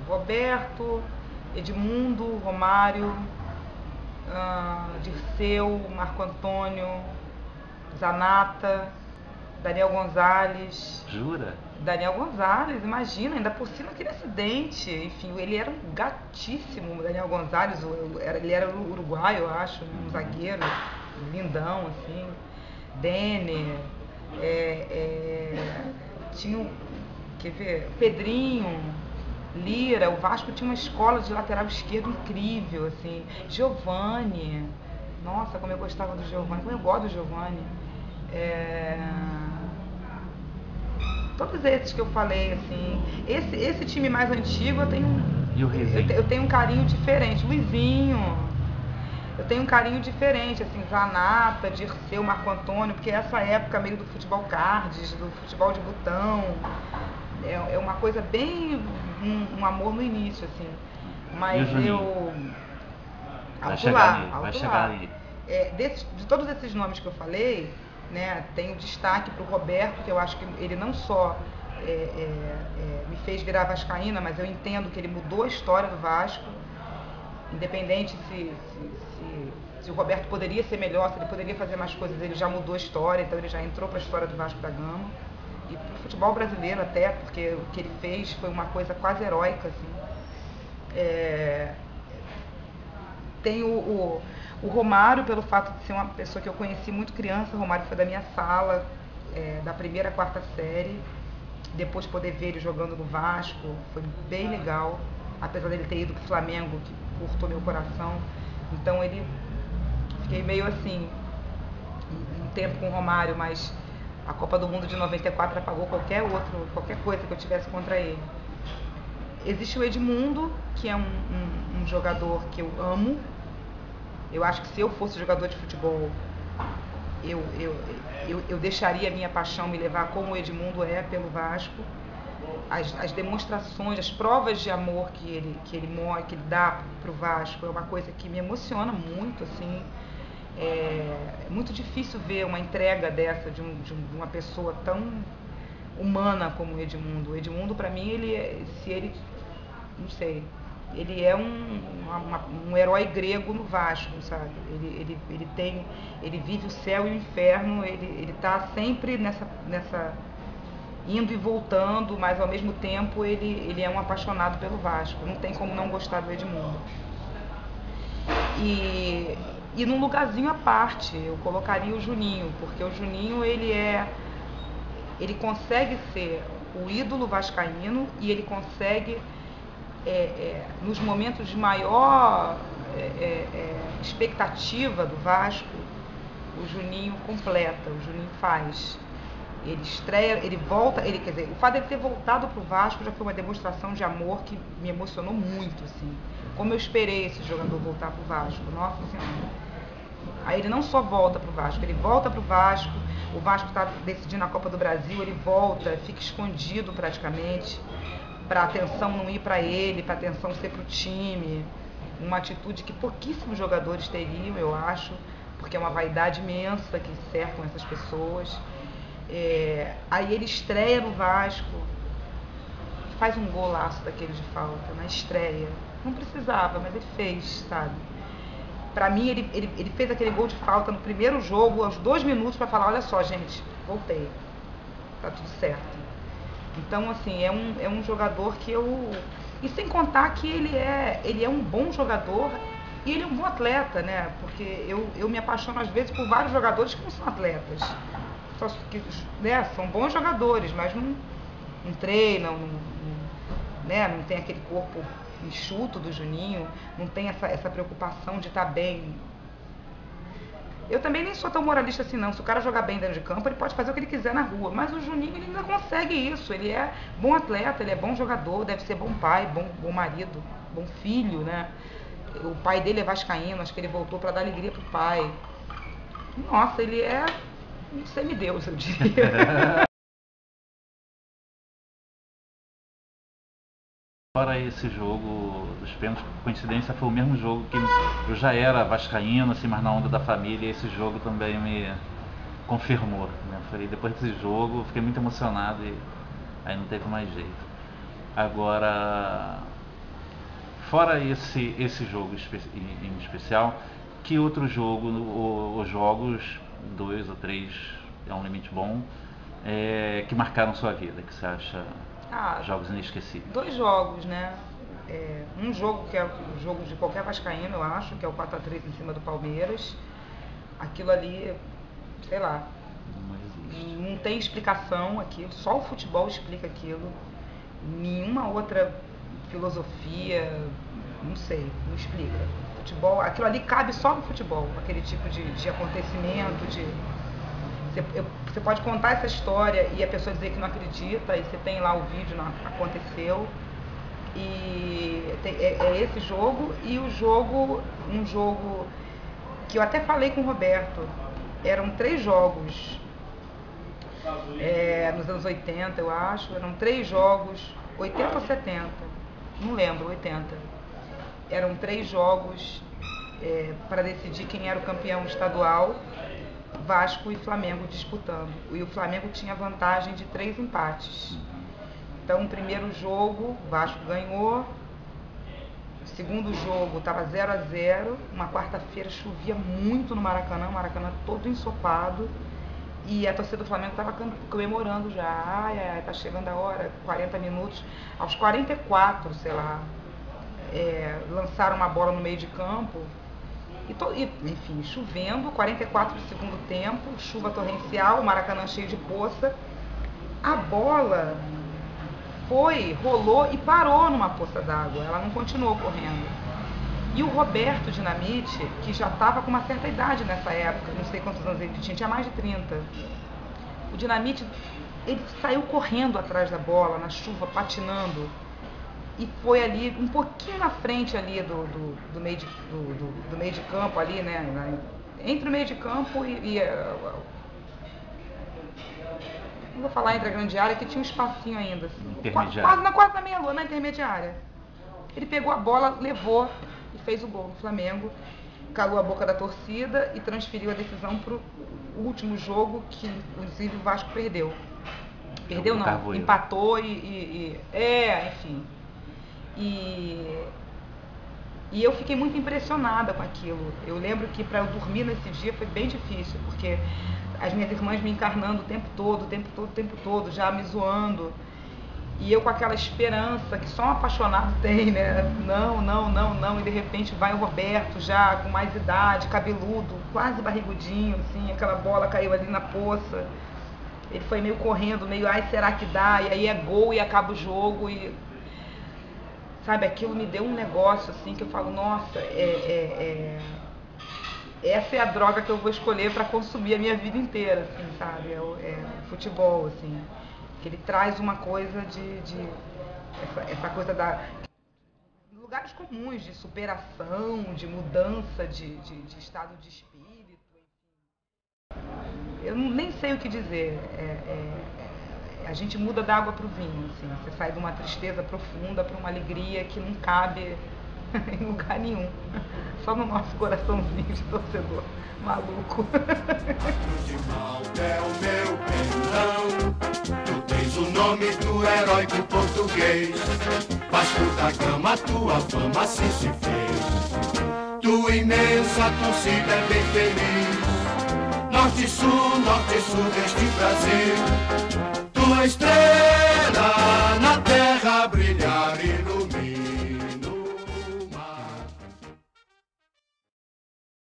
Roberto, Edmundo, Romário, Dirceu, Marco Antônio, Zanata, Daniel Gonzalez. Jura? Daniel Gonzalez, imagina, ainda por cima aquele acidente. Enfim, ele era um gatíssimo, Daniel Gonzalez, ele era uruguaio, eu acho, né? Um zagueiro, lindão, assim. Denner, tinha, quer ver, Pedrinho, Lira. O Vasco tinha uma escola de lateral esquerdo incrível, assim. Giovani, nossa, como eu gostava do Giovani, como eu gosto do Giovani. Todos esses que eu falei, assim. Esse time mais antigo eu tenho. E o Resenha? Eu tenho um carinho diferente. Luizinho. Eu tenho um carinho diferente, assim, Zanata, Dirceu, Marco Antônio, porque essa época meio do futebol cards, do futebol de botão, é uma coisa bem. Um amor no início, assim. Mas eu. Vai chegar nele, vai Alto chegar lá. nele. De todos esses nomes que eu falei, né, tenho destaque para o Roberto, que eu acho que ele não só me fez virar vascaína, mas eu entendo que ele mudou a história do Vasco, independente se o Roberto poderia ser melhor, se ele poderia fazer mais coisas, ele já mudou a história, então ele já entrou para a história do Vasco da Gama, e para o futebol brasileiro até, porque o que ele fez foi uma coisa quase heróica, assim. Tem o Romário, pelo fato de ser uma pessoa que eu conheci muito criança. O Romário foi da minha sala, da primeira à quarta série. Depois poder ver ele jogando no Vasco, foi bem legal. Apesar dele ter ido pro Flamengo, que cortou meu coração. Então fiquei meio assim, um tempo com o Romário, mas a Copa do Mundo de 94 apagou qualquer coisa que eu tivesse contra ele. Existe o Edmundo, que é um jogador que eu amo. Eu acho que se eu fosse jogador de futebol, eu deixaria a minha paixão me levar como o Edmundo é pelo Vasco. As demonstrações, as provas de amor que ele dá pro Vasco é uma coisa que me emociona muito, assim. É muito difícil ver uma entrega dessa de uma pessoa tão humana como o Edmundo. O Edmundo, para mim, não sei, ele é um herói grego no Vasco, sabe? Ele vive o céu e o inferno, ele tá sempre nessa indo e voltando, mas ao mesmo tempo ele é um apaixonado pelo Vasco. Não tem como não gostar do Edmundo. E num lugarzinho à parte, eu colocaria o Juninho, porque o Juninho ele consegue ser o ídolo vascaíno e ele consegue, nos momentos de maior expectativa do Vasco, o Juninho completa, o Juninho faz. Ele estreia, ele volta, quer dizer, o fato dele ter voltado pro Vasco já foi uma demonstração de amor que me emocionou muito, assim. Como eu esperei esse jogador voltar pro Vasco, nossa senhora. Aí ele não só volta pro Vasco, ele volta pro Vasco, o Vasco tá decidindo a Copa do Brasil, ele volta, fica escondido praticamente, pra atenção não ir pra ele, pra atenção ser pro time. Uma atitude que pouquíssimos jogadores teriam, eu acho, porque é uma vaidade imensa que cercam essas pessoas. Aí ele estreia no Vasco, faz um golaço daquele de falta, na estreia. Não precisava, mas ele fez, sabe? Pra mim, ele fez aquele gol de falta no primeiro jogo, aos 2 minutos, pra falar, olha só, gente, voltei. Tá tudo certo. Então, assim, é um jogador que eu... E sem contar que ele é um bom jogador e ele é um bom atleta, né? Porque eu me apaixono, às vezes, por vários jogadores que não são atletas. Só que, né, são bons jogadores, mas não treinam, né, não tem aquele corpo enxuto do Juninho, não tem essa preocupação de estar bem. Eu também nem sou tão moralista assim não, se o cara jogar bem dentro de campo, ele pode fazer o que ele quiser na rua, mas o Juninho ele ainda consegue isso, ele é bom atleta, ele é bom jogador, deve ser bom pai, bom marido, bom filho, né? O pai dele é vascaíno, acho que ele voltou para dar alegria pro pai. Nossa, ele é um semideus, eu diria. Fora esse jogo dos pênaltis, por coincidência foi o mesmo jogo que eu já era vascaíno, assim, mas na onda da família, e esse jogo também me confirmou, né? Depois desse jogo, fiquei muito emocionado e aí não teve mais jeito. Agora, fora esse jogo em especial, que outro jogo, os jogos, 2 ou 3, é um limite bom, que marcaram sua vida, que você acha jogos inesquecíveis? 2 jogos, né? Um jogo que é o jogo de qualquer vascaíno, eu acho, que é o 4-3 em cima do Palmeiras. Aquilo ali, sei lá, não tem explicação aquilo, só o futebol explica aquilo. Nenhuma outra filosofia, não sei, não explica. Futebol, aquilo ali cabe só no futebol, aquele tipo de acontecimento, você pode contar essa história e a pessoa dizer que não acredita, e você tem lá o vídeo, não aconteceu. E é esse jogo, e um jogo que eu até falei com o Roberto, eram 3 jogos, nos anos 80, eu acho, eram 3 jogos, 80 ou 70, não lembro, 80. Eram 3 jogos para decidir quem era o campeão estadual, Vasco e Flamengo disputando. E o Flamengo tinha vantagem de 3 empates. Então, o primeiro jogo, o Vasco ganhou. O segundo jogo estava 0-0. Uma quarta-feira, chovia muito no Maracanã, o Maracanã todo ensopado. E a torcida do Flamengo estava comemorando já. Ai, tá chegando a hora, 40 minutos. Aos 44, sei lá, lançaram uma bola no meio de campo. Enfim, chovendo, 44 do segundo tempo, chuva torrencial, o Maracanã cheio de poça. A bola rolou e parou numa poça d'água, ela não continuou correndo. E o Roberto Dinamite, que já estava com uma certa idade nessa época, não sei quantos anos ele tinha mais de 30. O Dinamite, ele saiu correndo atrás da bola, na chuva, patinando, e foi ali, um pouquinho na frente ali do meio de campo, ali, né, entre o meio de campo e não vou falar entre a grande área, que tinha um espacinho ainda, assim, quase na meia-lua, na intermediária. Ele pegou a bola, levou e fez o gol no Flamengo, calou a boca da torcida e transferiu a decisão para o último jogo, que inclusive o Vasco perdeu. Perdeu não, empatou enfim. E eu fiquei muito impressionada com aquilo. Eu lembro que para eu dormir nesse dia foi bem difícil, porque as minhas irmãs me encarnando o tempo todo, já me zoando. E eu com aquela esperança que só um apaixonado tem, né? Não. E de repente vai o Roberto já com mais idade, cabeludo, quase barrigudinho, assim, aquela bola caiu ali na poça. Ele foi meio correndo, meio, ai, será que dá? E aí é gol e acaba o jogo e... Sabe, aquilo me deu um negócio, assim, que eu falo, nossa, essa é a droga que eu vou escolher para consumir a minha vida inteira, assim, sabe? Futebol, assim. Que ele traz uma coisa essa coisa lugares comuns, de superação, de mudança de estado de espírito. Eu nem sei o que dizer. A gente muda da água para o vinho, assim. Você sai de uma tristeza profunda para uma alegria que não cabe em lugar nenhum. Só no nosso coraçãozinho de torcedor maluco. De mal é o meu perdão. Tu tens o nome do heróico português. Vasco da Gama, tua fama assim se fez. Tua imensa torcida é bem feliz. Norte-sul deste Brasil. Tua estrela na terra brilhar.